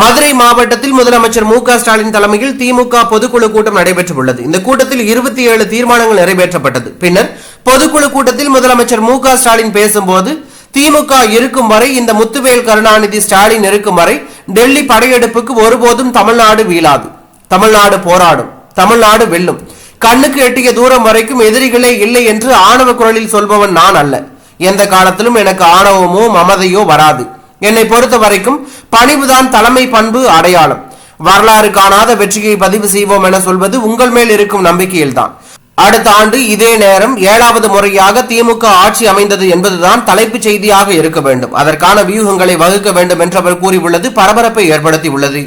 மதுரை மாவட்டத்தில் முதலமைச்சர் மு க ஸ்டாலின் தலைமையில் திமுக பொதுக்குழு கூட்டம் நடைபெற்றுள்ளது. இந்த கூட்டத்தில் 27 தீர்மானங்கள் நிறைவேற்றப்பட்டது. பின்னர் பொதுக்குழு கூட்டத்தில் முதலமைச்சர் மு க ஸ்டாலின் பேசும்போது, திமுக இருக்கும் வரை, இந்த முத்துவேல் கருணாநிதி ஸ்டாலின் இருக்கும் வரை டெல்லி படையெடுப்புக்கு ஒருபோதும் தமிழ்நாடு வீழாது. தமிழ்நாடு போராடும், தமிழ்நாடு வெல்லும். கண்ணுக்கு எட்டிய தூரம் வரைக்கும் எதிரிகளே இல்லை என்று ஆணவ குரலில் சொல்பவன் நான் அல்ல. எந்த காலத்திலும் எனக்கு ஆணவமோ மமதையோ வராது. என்னை பொறுத்த வரைக்கும் பணிவுதான் தலைமை பண்பு அடையாளம். வரலாறு காணாத வெற்றியை பதிவு செய்வோம் என சொல்வது உங்கள் மேல் இருக்கும் நம்பிக்கையில்தான். அடுத்த ஆண்டு இதே நேரம் 7வது முறையாக திமுக ஆட்சி அமைந்தது என்பதுதான் தலைப்புச் செய்தியாக இருக்க வேண்டும். அதற்கான வியூகங்களை வகுக்க வேண்டும் என்று அவர் கூறியுள்ளது பரபரப்பை ஏற்படுத்தியுள்ளது.